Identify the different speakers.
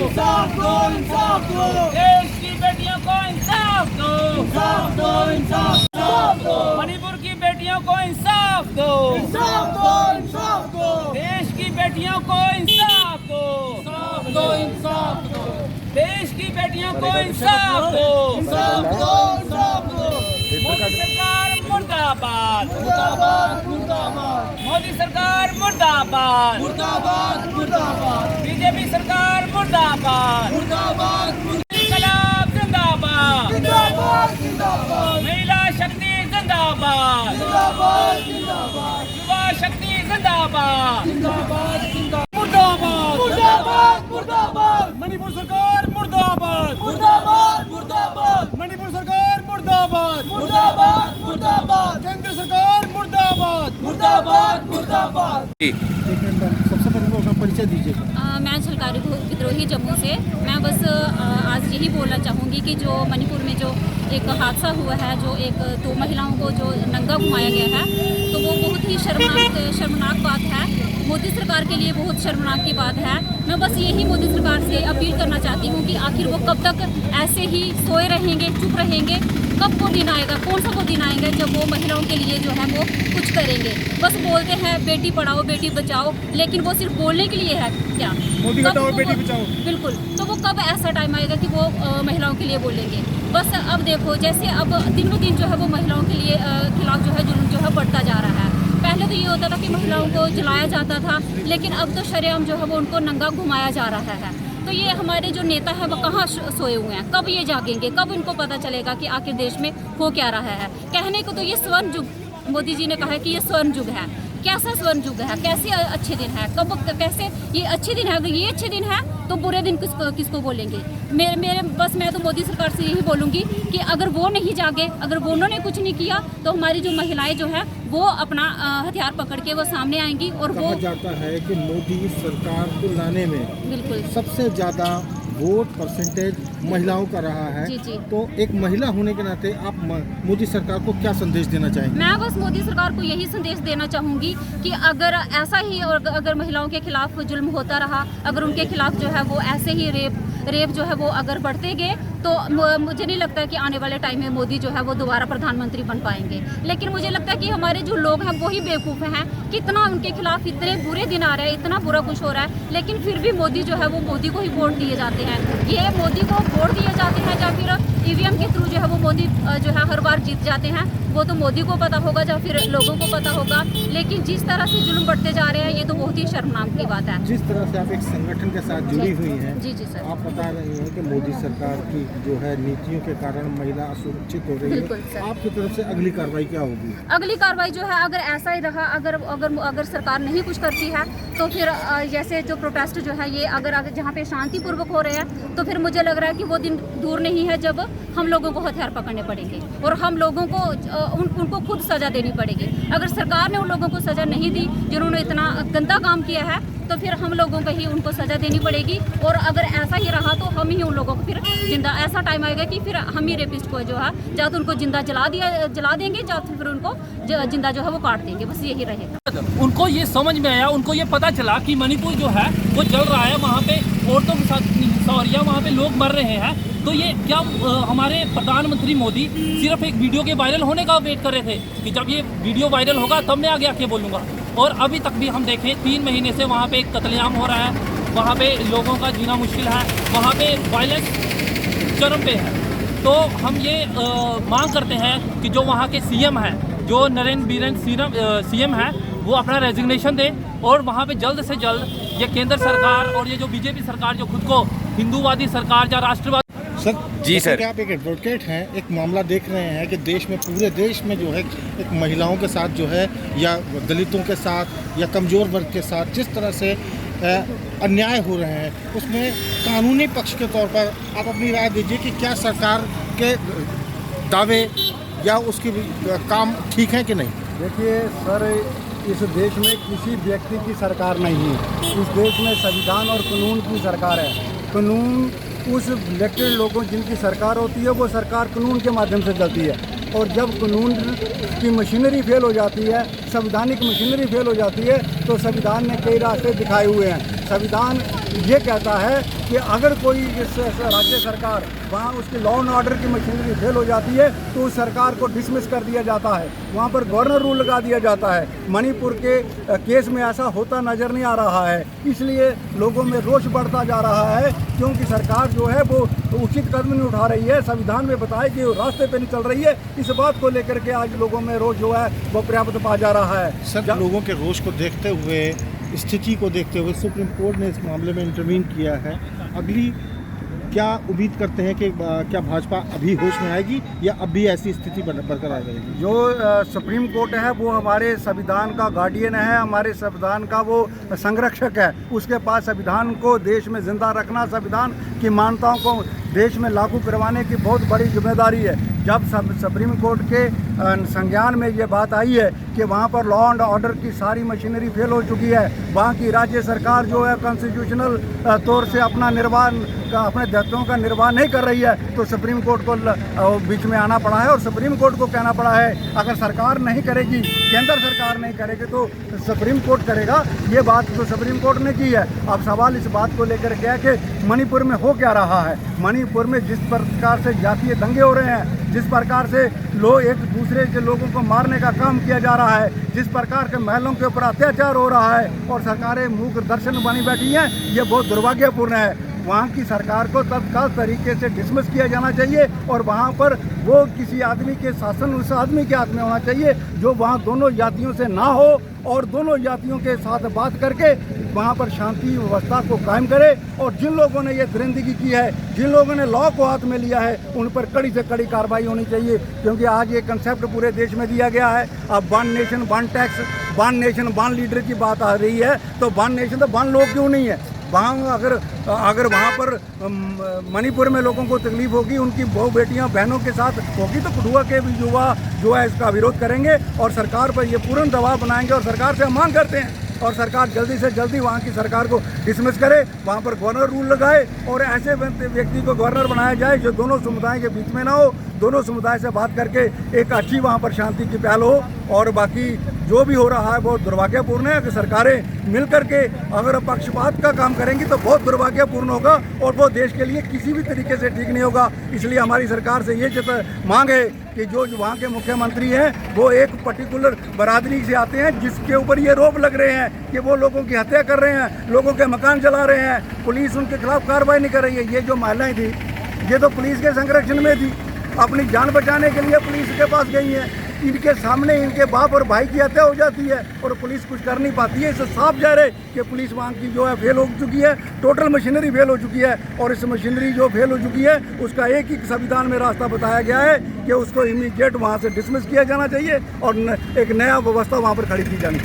Speaker 1: इंसाफ दो, इंसाफ दो,
Speaker 2: देश की बेटियों को इंसाफ दो,
Speaker 1: इंसाफ दो, इंसाफ दो,
Speaker 2: मणिपुर की बेटियों को इंसाफ दो,
Speaker 1: इंसाफ दो, इंसाफ दो,
Speaker 2: देश की बेटियों को इंसाफ दो,
Speaker 1: इंसाफ दो, इंसाफ दो,
Speaker 2: देश की बेटियों को इंसाफ दो।
Speaker 1: इंसाफ दो, इंसाफ दो।
Speaker 2: मोदी सरकार मुर्दाबाद,
Speaker 1: मुर्दाबाद, मुर्दाबाद,
Speaker 2: मोदी सरकार मुर्दाबाद,
Speaker 1: मुर्दाबाद, मुर्दाबाद,
Speaker 2: बीजेपी सरकार मुर्दाबाद,
Speaker 1: मुर्दाबाद,
Speaker 2: इनकलाब जिंदाबाद,
Speaker 1: जिंदाबाद, जिंदाबाद,
Speaker 2: महिला शक्ति जिंदाबाद,
Speaker 1: जिंदाबाद, जिंदाबाद,
Speaker 2: युवा शक्ति जिंदाबाद,
Speaker 1: जिंदाबाद, जिंदाबाद,
Speaker 2: मुर्दाबाद,
Speaker 1: मुर्दाबाद, मुर्दाबाद,
Speaker 2: मणिपुर सरकार मुर्दाबाद,
Speaker 1: मुर्दाबाद, मुर्दाबाद,
Speaker 2: मणिपुर सरकार मुर्दाबाद,
Speaker 1: मुर्दाबाद, मुर्दाबाद,
Speaker 2: केंद्र सरकार मुर्दाबाद।
Speaker 1: मुर्दाबाद, मुर्दाबाद।
Speaker 3: सबसे पहले अपना परिचय दीजिएगा।
Speaker 4: मैं झलकारी विद्रोही जम्मू से। मैं बस आज यही बोलना चाहूँगी कि जो मणिपुर में जो एक हादसा हुआ है, जो एक दो महिलाओं को जो नंगा घुमाया गया है, तो वो बहुत ही शर्मनाक बात है। मोदी सरकार के लिए बहुत शर्मनाक की बात है। मैं बस यही मोदी सरकार से अपील करना चाहती हूँ कि आखिर वो कब तक ऐसे ही सोए रहेंगे, चुप रहेंगे। कब वो दिन आएगा, कौन सा वो दिन आएगा जब वो महिलाओं के लिए जो है वो कुछ करेंगे। बस बोलते हैं बेटी पढ़ाओ बेटी बचाओ, लेकिन वो सिर्फ बोलने के लिए है क्या?
Speaker 3: मोदी हटाओ बेटी बचाओ।
Speaker 4: बिल्कुल। तो वो कब ऐसा टाइम आएगा कि वो महिलाओं के लिए बोलेंगे? बस अब देखो, जैसे अब दिन ब दिन जो है वो महिलाओं के लिए खिलाफ जो है जुल्म जो है बढ़ता जा रहा है। पहले तो ये होता था कि महिलाओं को जलाया जाता था, लेकिन अब तो शरेआम जो है वो उनको नंगा घुमाया जा रहा है। तो ये हमारे जो नेता है वो कहाँ सोए हुए हैं? कब ये जागेंगे? कब इनको पता चलेगा कि आखिर देश में हो क्या रहा है? कहने को तो ये स्वर्ण युग, मोदी जी ने कहा है कि ये स्वर्ण युग है। कैसा स्वर्ण युग है? कैसे अच्छे दिन है? कब कैसे ये अच्छे दिन है? अगर ये अच्छे दिन है तो बुरे दिन किसको बोलेंगे? बस मैं तो मोदी सरकार से यही बोलूँगी कि अगर वो नहीं जागे, अगर वो उन्होंने कुछ नहीं किया, तो हमारी जो महिलाएं जो है वो अपना हथियार पकड़ के वो सामने आएंगी। और वो
Speaker 3: जाता है कि मोदी सरकार को लाने में
Speaker 4: बिल्कुल
Speaker 3: सबसे ज़्यादा वोट परसेंटेज महिलाओं का रहा है।
Speaker 4: जी जी।
Speaker 3: तो एक महिला होने के नाते आप मोदी सरकार को क्या संदेश देना चाहेंगे?
Speaker 4: मैं बस मोदी सरकार को यही संदेश देना चाहूँगी कि अगर ऐसा ही और अगर महिलाओं के खिलाफ जुल्म होता रहा, अगर उनके खिलाफ जो है वो ऐसे ही रेप जो है वो अगर बढ़ते गए, तो मुझे नहीं लगता है कि आने वाले टाइम में मोदी जो है वो दोबारा प्रधानमंत्री बन पाएंगे। लेकिन मुझे लगता है कि हमारे जो लोग हैं वही बेवकूफ़ हैं। कितना उनके खिलाफ इतने बुरे दिन आ रहे हैं, इतना बुरा कुछ हो रहा है, लेकिन फिर भी मोदी जो है वो मोदी को ही वोट दिए जाते हैं। ये मोदी को वोट दिए जाते हैं या फिर ईवीएम के थ्रू जो है वो मोदी जो है हर बार जीत जाते हैं, वो तो मोदी को पता होगा या फिर लोगों को पता होगा। लेकिन जिस तरह से जुल्म बढ़ते जा रहे हैं, ये तो बहुत ही शर्मनाक की बात है।
Speaker 3: जिस तरह से आप एक संगठन के साथ जुड़ी हुई हैं,
Speaker 4: जी जी सर,
Speaker 3: आप बता रही हैं कि मोदी सरकार की जो है नीतियों के कारण महिला असुरक्षित हो रही
Speaker 4: बिल्कुल
Speaker 3: है।
Speaker 4: सर।
Speaker 3: आपकी तरफ से अगली कार्रवाई क्या होगी?
Speaker 4: अगली कार्रवाई जो है, अगर ऐसा ही रहा, अगर सरकार नहीं कुछ करती है, तो फिर जैसे जो प्रोटेस्ट जो है ये अगर जहाँ पे शांतिपूर्वक हो रहे हैं, तो फिर मुझे लग रहा है कि वो दिन दूर नहीं है जब हम लोगों को हथियार पकड़ने पड़ेंगे और हम लोगों को उनको खुद सजा देनी पड़ेगी। अगर सरकार ने उन लोगों को सजा नहीं दी जिन्होंने इतना गंदा काम किया है, तो फिर हम लोगों को ही उनको सजा देनी पड़ेगी। और अगर ऐसा ही रहा तो हम ही उन लोगों को फिर जिंदा, ऐसा टाइम आएगा कि फिर हम ही रेपिस्ट को जो है या तो उनको जिंदा जला देंगे या फिर उनको जिंदा जो है वो काट देंगे। बस यही रहेगा।
Speaker 2: उनको ये समझ में आया, उनको ये पता चला कि मणिपुर जो है वो जल रहा है, वहाँ पे औरतों के साथ सौरिया, वहाँ पे लोग मर रहे हैं। तो ये क्या हमारे प्रधानमंत्री मोदी सिर्फ एक वीडियो के वायरल होने का वेट कर रहे थे कि जब ये वीडियो वायरल होगा तब मैं आगे आके बोलूँगा? और अभी तक भी हम देखें 3 महीने से वहाँ पे कत्लेआम हो रहा है, वहाँ पे लोगों का जीना मुश्किल है, वहाँ पे वायलेंस चरम पे है। तो हम ये मांग करते हैं कि जो वहाँ के सीएम हैं, जो नरेंद्र बीरेन सीएम है, वो अपना रेजिग्नेशन दें और वहाँ पे जल्द से जल्द ये केंद्र सरकार और ये जो बीजेपी सरकार जो खुद को हिंदूवादी सरकार या राष्ट्रवादी।
Speaker 3: सर
Speaker 5: जी सर,
Speaker 3: आप एक एडवोकेट हैं, एक मामला देख रहे हैं कि देश में, पूरे देश में जो है एक महिलाओं के साथ जो है या दलितों के साथ या कमज़ोर वर्ग के साथ जिस तरह से अन्याय हो रहे हैं, उसमें कानूनी पक्ष के तौर पर आप अपनी राय दीजिए कि क्या सरकार के दावे या उसकी काम ठीक है कि नहीं?
Speaker 6: देखिए सर, इस देश में किसी व्यक्ति की सरकार नहीं है। इस देश में संविधान और कानून की सरकार है। कानून उस इलेक्टेड लोगों जिनकी सरकार होती है, वो सरकार कानून के माध्यम से चलती है। और जब कानून की मशीनरी फेल हो जाती है, संवैधानिक मशीनरी फेल हो जाती है, तो संविधान ने कई रास्ते दिखाए हुए हैं। संविधान ये कहता है कि अगर कोई इस राज्य सरकार वहाँ उसकी लॉ एंड ऑर्डर की मशीनरी फेल हो जाती है तो उस सरकार को डिसमिस कर दिया जाता है, वहाँ पर गवर्नर रूल लगा दिया जाता है। मणिपुर के केस में ऐसा होता नज़र नहीं आ रहा है, इसलिए लोगों में रोष बढ़ता जा रहा है, क्योंकि सरकार जो है वो उचित कदम नहीं उठा रही है, संविधान में बताए कि वो रास्ते पे नहीं चल रही है। इस बात को लेकर के आज लोगों में रोष जो है वो पर्याप्त पा जा रहा है।
Speaker 3: सर, लोगों के रोष को देखते हुए, स्थिति को देखते हुए सुप्रीम कोर्ट ने इस मामले में इंटरवीन किया है। अगली क्या उम्मीद करते हैं कि क्या भाजपा अभी होश में आएगी या अब भी ऐसी स्थिति बरकरार रहेगी?
Speaker 6: जो सुप्रीम कोर्ट है वो हमारे संविधान का गार्डियन है, हमारे संविधान का वो संरक्षक है। उसके पास संविधान को देश में जिंदा रखना, संविधान की मान्यताओं को देश में लागू करवाने की बहुत बड़ी जिम्मेदारी है। जब सुप्रीम कोर्ट के संज्ञान में ये बात आई है कि वहाँ पर लॉ एंड ऑर्डर की सारी मशीनरी फेल हो चुकी है, वहाँ की राज्य सरकार जो है कॉन्स्टिट्यूशनल तौर से अपना निर्वाह अपने दायित्वों का निर्वाह नहीं कर रही है, तो सुप्रीम कोर्ट को बीच में आना पड़ा है और सुप्रीम कोर्ट को कहना पड़ा है अगर सरकार नहीं करेगी, केंद्र सरकार नहीं करेगी तो सुप्रीम कोर्ट करेगा। ये बात तो सुप्रीम कोर्ट ने की है। अब सवाल इस बात को लेकर के है कि मणिपुर में हो क्या रहा है। मणिपुर में जिस प्रकार से जातीय दंगे हो रहे हैं, जिस प्रकार से लोग एक दूसरे के लोगों को मारने का काम किया जा रहा है, जिस प्रकार के महिलाओं के ऊपर अत्याचार हो रहा है और सरकारें मूक दर्शन बनी बैठी हैं, ये बहुत दुर्भाग्यपूर्ण है। वहाँ की सरकार को तत्काल तरीके से डिसमिस किया जाना चाहिए और वहाँ पर वो किसी आदमी के शासन उस आदमी के हाथ में होना चाहिए जो वहाँ दोनों जातियों से ना हो और दोनों जातियों के साथ बात करके वहाँ पर शांति व्यवस्था को कायम करे। और जिन लोगों ने ये दरिंदगी की है, जिन लोगों ने लॉ को हाथ में लिया है, उन पर कड़ी से कड़ी कार्रवाई होनी चाहिए, क्योंकि आज ये कंसेप्ट पूरे देश में दिया गया है। अब one nation one tax, one nation one leader की बात आ रही है, तो वन नेशन तो वन लोग क्यों नहीं है। वहाँ अगर वहाँ पर मणिपुर में लोगों को तकलीफ होगी, उनकी बहु बेटियाँ बहनों के साथ होगी, तो कठुआ के भी युवा जो है इसका विरोध करेंगे और सरकार पर ये पूर्ण दबाव बनाएंगे और सरकार से हम मांग करते हैं और सरकार जल्दी से जल्दी वहाँ की सरकार को डिसमिस करे, वहाँ पर गवर्नर रूल लगाए और ऐसे व्यक्ति को गवर्नर बनाया जाए जो दोनों समुदाय के बीच में ना हो, दोनों समुदाय से बात करके एक अच्छी वहाँ पर शांति की पहल हो। और बाकी जो भी हो रहा है बहुत दुर्भाग्यपूर्ण है कि सरकारें मिल करके अगर पक्षपात का काम करेंगी तो बहुत दुर्भाग्यपूर्ण होगा और वो देश के लिए किसी भी तरीके से ठीक नहीं होगा। इसलिए हमारी सरकार से ये मांग है कि जो वहाँ के मुख्यमंत्री हैं वो एक पर्टिकुलर बरादरी से आते हैं जिसके ऊपर ये आरोप लग रहे हैं कि वो लोगों की हत्या कर रहे हैं, लोगों के मकान जला रहे हैं, पुलिस उनके खिलाफ कार्रवाई नहीं कर रही है। ये जो महिलाएं थी ये तो पुलिस के संरक्षण में थी, अपनी जान बचाने के लिए पुलिस के पास गई हैं, इनके सामने इनके बाप और भाई की हत्या हो जाती है और पुलिस कुछ कर नहीं पाती है। इससे साफ जा रहे कि पुलिस वहाँ की जो है फेल हो चुकी है, टोटल मशीनरी फेल हो चुकी है और इस मशीनरी जो फेल हो चुकी है उसका एक ही संविधान में रास्ता बताया गया है कि उसको इमीडिएट वहाँ से डिसमिस किया जाना चाहिए और एक नया व्यवस्था वहाँ पर खड़ी की जानी चाहिए।